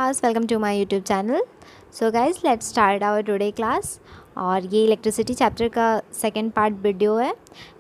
class, welcome to my YouTube channel. So guys, let's start our today class. और ये electricity chapter का second part video है.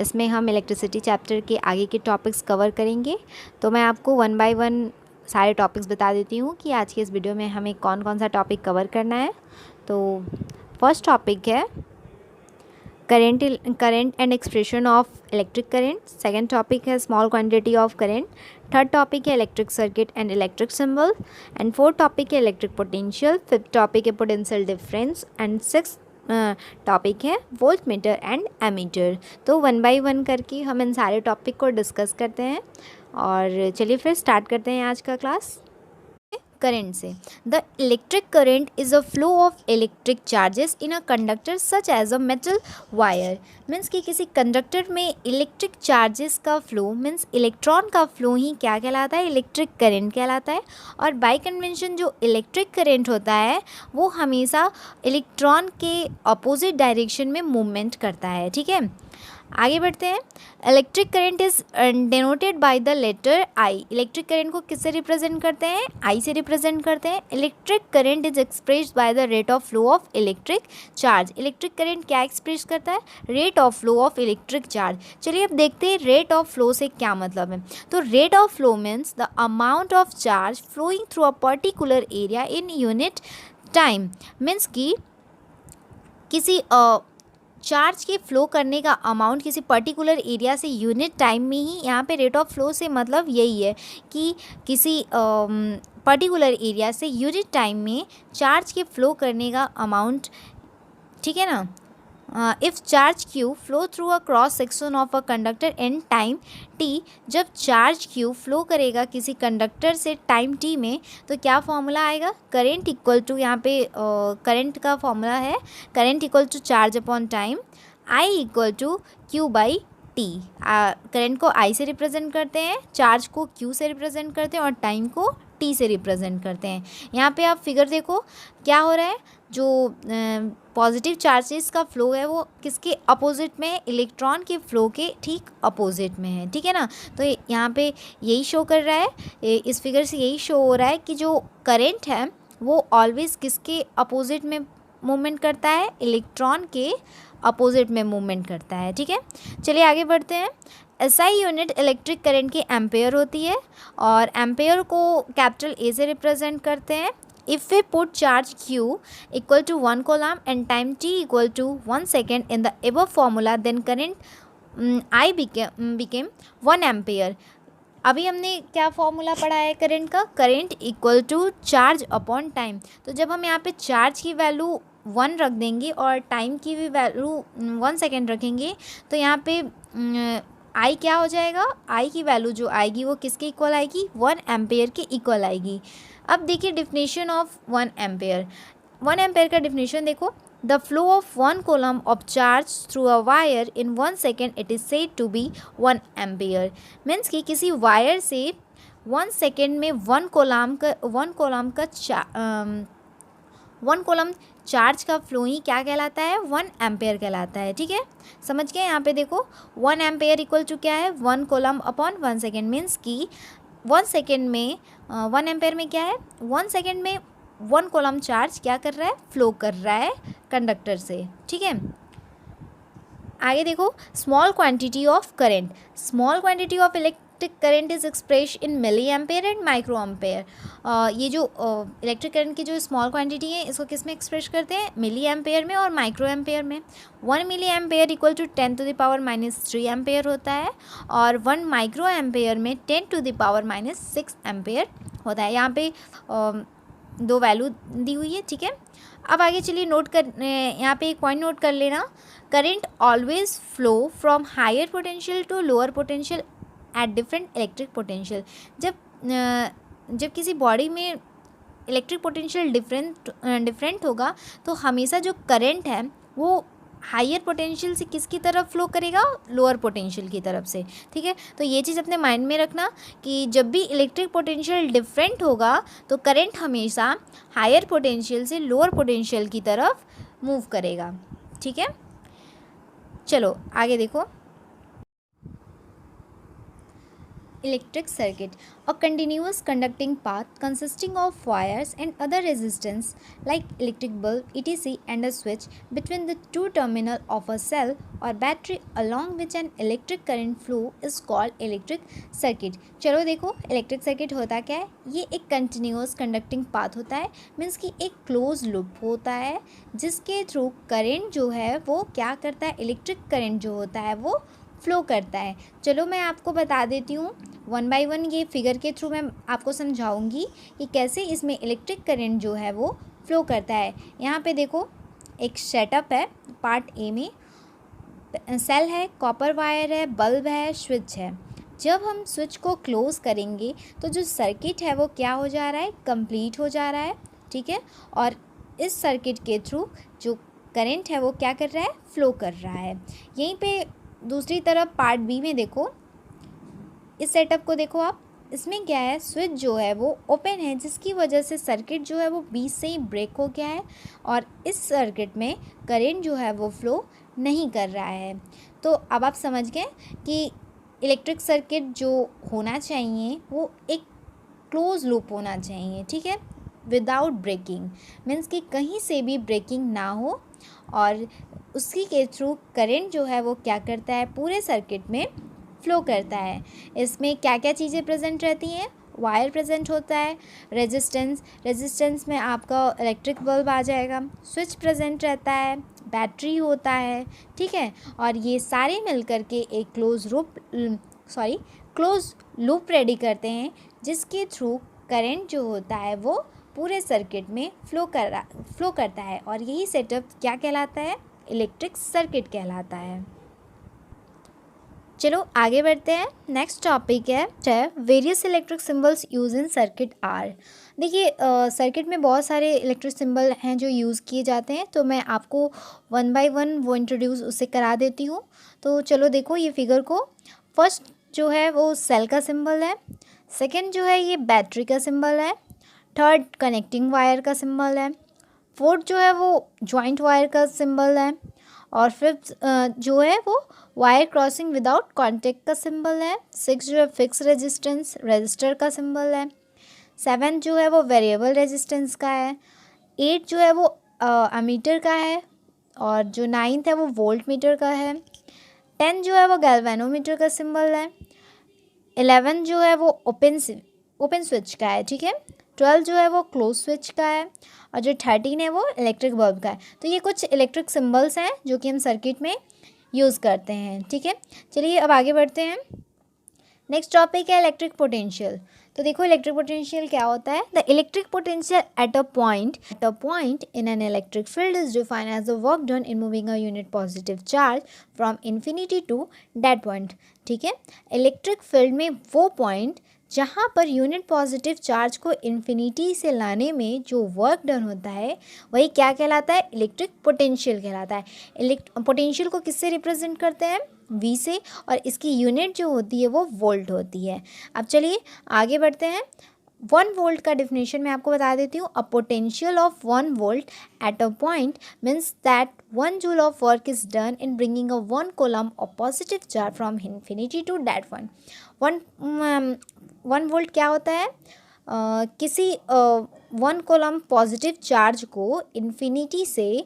इसमें हम इलेक्ट्रिसिटी चैप्टर के आगे के टॉपिक्स कवर करेंगे. तो मैं आपको वन बाय वन सारे टॉपिक्स बता देती हूँ कि आज के इस वीडियो में हमें कौन कौन सा टॉपिक कवर करना है. तो फर्स्ट टॉपिक है current and expression of electric current. Second topic है small quantity of current. Third topic है electric circuit and electric symbol. And fourth topic है electric potential. Fifth topic है potential difference. And sixth topic है volt meter and ammeter. तो one by one करके हम इन सारे topic को discuss करते हैं. और चलिए फिर स्टार्ट करते हैं आज का क्लास करंट से. The electric current is a flow of electric charges in a conductor such as a metal wire. Means कि किसी कंडक्टर में इलेक्ट्रिक चार्जेस का फ्लो मीन्स इलेक्ट्रॉन का फ्लो ही क्या कहलाता है, इलेक्ट्रिक करंट कहलाता है. और बाय कन्वेंशन जो इलेक्ट्रिक करंट होता है वो हमेशा इलेक्ट्रॉन के अपोजिट डायरेक्शन में मूवमेंट करता है. ठीक है, आगे बढ़ते हैं. Electric current is denoted by the letter I. Electric current को किससे रिप्रेजेंट करते हैं, आई से रिप्रेजेंट करते हैं. Electric current is expressed by the rate of flow of electric charge. Electric current क्या एक्सप्रेस करता है, rate of flow of electric charge. चलिए अब देखते हैं रेट ऑफ फ्लो से क्या मतलब है. तो rate of flow means the amount of charge flowing through a particular area in unit time. Means कि किसी चार्ज के फ्लो करने का अमाउंट किसी पर्टिकुलर एरिया से यूनिट टाइम में ही. यहाँ पे रेट ऑफ फ्लो से मतलब यही है कि किसी पर्टिकुलर एरिया से यूनिट टाइम में चार्ज के फ्लो करने का अमाउंट. ठीक है ना. If charge Q flow through a cross section of a conductor in time T. जब चार्ज क्यू फ्लो करेगा किसी कंडक्टर से टाइम टी में तो क्या फॉर्मूला आएगा, करंट इक्वल टू, यहाँ पे करंट का फॉर्मूला है current equal to charge upon time, I equal to q by t. Current को आई से रिप्रेजेंट करते हैं, चार्ज को क्यू से रिप्रेजेंट करते हैं और टाइम को टी से रिप्रेजेंट करते हैं. यहाँ पे आप फिगर देखो क्या हो रहा है. जो पॉजिटिव चार्जेस का फ्लो है वो किसके अपोजिट में है, इलेक्ट्रॉन के फ्लो के ठीक अपोजिट में है. ठीक है ना. तो यहाँ पे यही शो कर रहा है, इस फिगर से यही शो हो रहा है कि जो करंट है वो ऑलवेज किसके अपोजिट में मूवमेंट करता है, इलेक्ट्रॉन के अपोजिट में मूवमेंट करता है. ठीक है, चलिए आगे बढ़ते हैं. एसआई यूनिट इलेक्ट्रिक करंट की एम्पेयर होती है और एम्पेयर को कैपिटल ए से रिप्रेजेंट करते हैं. If we put charge Q equal to 1 coulomb and time t equal to 1 second in the above formula, then current I became 1 ampere. अभी हमने क्या फॉर्मूला पढ़ा है करंट का, current equal to charge upon time. तो जब हम यहाँ पे चार्ज की वैल्यू 1 रख देंगे और टाइम की भी वैल्यू 1 सेकेंड रखेंगे तो यहाँ पे आई क्या हो जाएगा, आई की वैल्यू जो आएगी वो किसके इक्वल आएगी, 1 एम्पेयर के इक्वल आएगी. अब देखिए डिफिनेशन ऑफ 1 एम्पेयर. 1 एम्पेयर का डिफिनेशन देखो. The flow of 1 coulomb of charge through a wire in 1 second it is said to be 1 ampere. Means कि किसी वायर से 1 सेकेंड में 1 कोलम चार्ज का फ्लो ही क्या कहलाता है, 1 एम्पेयर कहलाता है. ठीक है, समझ गए. यहाँ पे देखो 1 एम्पेयर इक्वल टू क्या है, 1 कोलम अपॉन 1 सेकेंड. मीन्स कि 1 सेकेंड में 1 एम्पेयर में क्या है, 1 सेकेंड में 1 कोलम चार्ज क्या कर रहा है, फ्लो कर रहा है कंडक्टर से. ठीक है, आगे देखो. Small quantity of current. Small quantity of electric current is express in milli ampere and micro ampere. ये जो इलेक्ट्रिक करंट की जो स्मॉल क्वांटिटी है इसको किस में एक्सप्रेस करते हैं, मिली एम्पेयर में और माइक्रो एम्पेयर में. 1 milli ampere equal to 10⁻³ ampere होता है और 1 माइक्रो एम्पेयर में 10⁻⁶ एम्पेयर होता है. यहाँ पे दो वैल्यू दी हुई है. ठीक है, अब आगे चलिए नोट कर, यहाँ पे एक पॉइंट नोट कर लेना. Current always flow from higher potential to lower potential at different electric potential. जब किसी बॉडी में इलेक्ट्रिक पोटेंशियल डिफरेंट होगा तो हमेशा जो करंट है वो हायर पोटेंशियल से किसकी तरफ फ्लो करेगा, लोअर पोटेंशियल की तरफ से. ठीक है, तो ये चीज़ अपने माइंड में रखना कि जब भी इलेक्ट्रिक पोटेंशियल डिफरेंट होगा तो करंट हमेशा हायर पोटेंशियल से लोअर पोटेंशियल की तरफ मूव करेगा. ठीक है, चलो आगे देखो. Electric circuit, a continuous conducting path consisting of wires and other resistance like electric bulb, etc. and a switch between the two terminal of a cell or battery along which an electric current flow is called electric circuit. चलो देखो electric circuit होता क्या है, ये एक continuous conducting path होता है, means कि एक क्लोज लूप होता है जिसके थ्रू करेंट जो है वो क्या करता है, इलेक्ट्रिक करंट जो होता है वो फ्लो करता है। चलो मैं आपको बता देती हूँ वन बाय वन, ये फिगर के थ्रू मैं आपको समझाऊंगी कि कैसे इसमें इलेक्ट्रिक करंट जो है वो फ्लो करता है। यहाँ पे देखो एक सेटअप है, पार्ट ए में सेल है, कॉपर वायर है, बल्ब है, स्विच है। जब हम स्विच को क्लोज करेंगे तो जो सर्किट है वो क्या हो जा रहा है, कंप्लीट हो जा रहा है, ठीक है। और इस सर्किट के थ्रू जो करंट है वो क्या कर रहा है, फ्लो कर रहा है। यहीं पे दूसरी तरफ पार्ट बी में देखो, इस सेटअप को देखो आप, इसमें क्या है, स्विच जो है वो ओपन है जिसकी वजह से सर्किट जो है वो बीच से ही ब्रेक हो गया है और इस सर्किट में करंट जो है वो फ्लो नहीं कर रहा है। तो अब आप समझ गए कि इलेक्ट्रिक सर्किट जो होना चाहिए वो एक क्लोज लूप होना चाहिए, ठीक है, विदाउट ब्रेकिंग, मीन्स कि कहीं से भी ब्रेकिंग ना हो और उसी के थ्रू करंट जो है वो क्या करता है, पूरे सर्किट में फ्लो करता है। इसमें क्या क्या चीज़ें प्रेजेंट रहती हैं, वायर प्रेजेंट होता है, रेजिस्टेंस में आपका इलेक्ट्रिक बल्ब आ जाएगा, स्विच प्रेजेंट रहता है, बैटरी होता है, ठीक है। और ये सारे मिल कर के एक क्लोज लूप रेडी करते हैं जिसके थ्रू करंट जो होता है वो पूरे सर्किट में फ्लो करता है और यही सेटअप क्या कहलाता है, इलेक्ट्रिक सर्किट कहलाता है। चलो आगे बढ़ते हैं। नेक्स्ट टॉपिक है various electric symbols use in circuit are. देखिए सर्किट में बहुत सारे इलेक्ट्रिक सिंबल हैं जो यूज़ किए जाते हैं, तो मैं आपको वन बाय वन वो इंट्रोड्यूस उससे करा देती हूँ। तो चलो देखो ये फिगर को, फर्स्ट जो है वो सेल का सिंबल है, सेकेंड जो है ये बैटरी का सिंबल है, थर्ड कनेक्टिंग वायर का सिंबल है, फोर्थ जो है वो जॉइंट वायर का सिंबल है और फिफ्थ जो है वो वायर क्रॉसिंग विदाउट कॉन्टेक्ट का सिंबल है, सिक्स जो है फिक्स रजिस्टर का सिंबल है, सेवन जो है वो वेरिएबल रेजिस्टेंस का है, एट जो है वो अमीटर का है और जो नाइन्थ है वो वोल्ट मीटर का है, 10 जो है वो गैल्वेनोमीटर का सिंबल है, 11 जो है वो ओपन स्विच का है, ठीक है, 12 जो है वो क्लोज स्विच का है और जो 13 है वो इलेक्ट्रिक बल्ब का है। तो ये कुछ इलेक्ट्रिक सिंबल्स हैं जो कि हम सर्किट में यूज़ करते हैं, ठीक है। चलिए अब आगे बढ़ते हैं। नेक्स्ट टॉपिक है इलेक्ट्रिक पोटेंशियल। तो देखो इलेक्ट्रिक पोटेंशियल क्या होता है, the electric potential at a point in an electric field is defined as the work done in moving a unit positive charge from infinity to that point, ठीक है। Electric field में वो point जहाँ पर unit positive charge को infinity से लाने में जो वर्क डन होता है वही क्या कहलाता है, इलेक्ट्रिक पोटेंशियल कहलाता है। पोटेंशियल को किससे रिप्रेजेंट करते हैं, V से, और इसकी यूनिट जो होती है वो वोल्ट होती है। अब चलिए आगे बढ़ते हैं। 1 वोल्ट का डेफिनेशन मैं आपको बता देती हूँ। A potential of 1 volt at a point means that 1 joule of work is done in bringing a 1 coulomb of positive charge from infinity to that point. 1 volt क्या होता है, किसी 1 कोलम पॉजिटिव चार्ज को इन्फिनिटी से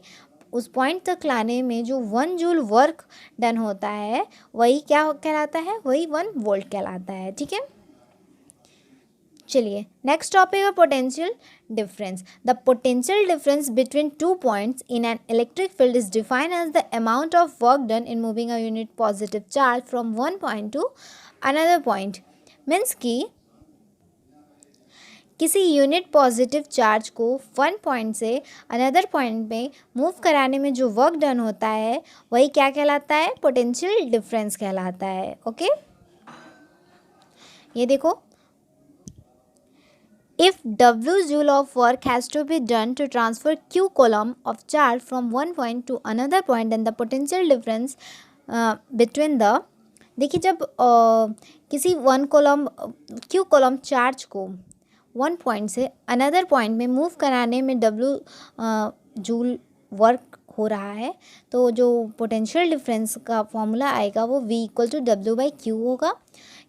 उस point तक लाने में जो 1 जूल वर्क डन होता है वही क्या कहलाता है, वही 1 वोल्ट कहलाता है, ठीक है। चलिए नेक्स्ट टॉपिक है potential difference. The potential difference between 2 points in an electric field is defined as the amount of work done in moving a unit positive charge from one point to another point. मीन्स कि किसी unit positive charge को 1 point से another point में move कराने में जो work done होता है वही क्या कहलाता है, पोटेंशियल डिफरेंस कहलाता है, ओके। ये देखो, if W joule of work has to be done to transfer Q coulomb of charge from one point to another point, then the potential difference between the, देखिए जब किसी 1 कोलम Q कोलम चार्ज को 1 point से another point में move कराने में W joule work हो रहा है, तो जो पोटेंशियल डिफरेंस का फॉर्मूला आएगा वो V इक्वल टू W/Q होगा।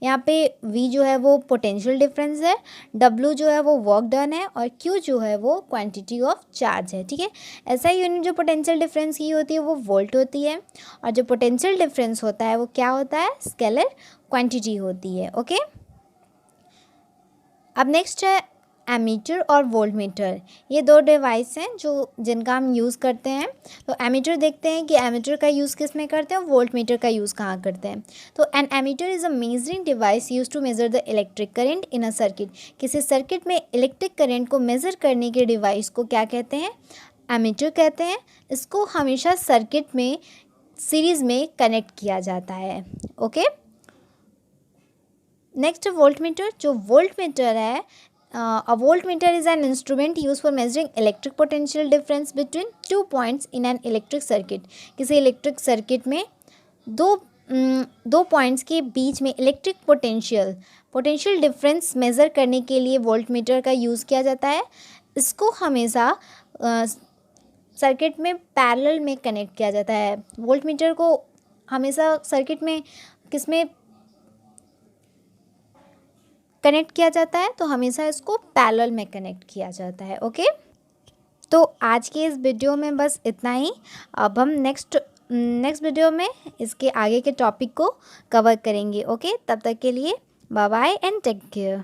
यहाँ पे V जो है वो पोटेंशियल डिफरेंस है, W जो है वो वर्क डन है और Q जो है वो क्वांटिटी ऑफ चार्ज है। ठीक है, ऐसा यूनिट जो पोटेंशियल डिफरेंस की होती है वो वोल्ट होती है, और जो पोटेंशियल डिफरेंस होता है वो क्या होता है, स्केलर क्वांटिटी होती है। ओके, अब नेक्स्ट है एमीटर और वोल्टमीटर। ये दो डिवाइस हैं जो जिनका हम यूज़ करते हैं। तो एमीटर देखते हैं कि एमीटर का यूज़ किस में करते हैं, वोल्टमीटर का यूज़ कहाँ करते हैं। तो an ammeter is a measuring device use to measure the electric current in a circuit. किसी सर्किट में इलेक्ट्रिक करंट को मेज़र करने के डिवाइस को क्या कहते हैं, एमीटर कहते हैं। इसको हमेशा सर्किट में सीरीज़ में कनेक्ट किया जाता है। Okay, next voltmeter. जो वोल्टमीटर है, a voltmeter is an instrument used for measuring electric potential difference between two points in an electric circuit। किसी इलेक्ट्रिक सर्किट में दो पॉइंट्स के बीच में इलेक्ट्रिक पोटेंशियल डिफरेंस मेज़र करने के लिए वोल्टमीटर का यूज़ किया जाता है। इसको हमेशा सर्किट में पैरेलल में कनेक्ट किया जाता है। वोल्टमीटर को हमेशा सर्किट में किस में कनेक्ट किया जाता है, तो हमेशा इसको पैरेलल में कनेक्ट किया जाता है। ओके, तो आज के इस वीडियो में बस इतना ही। अब हम नेक्स्ट वीडियो में इसके आगे के टॉपिक को कवर करेंगे। ओके, तब तक के लिए bye bye and take care.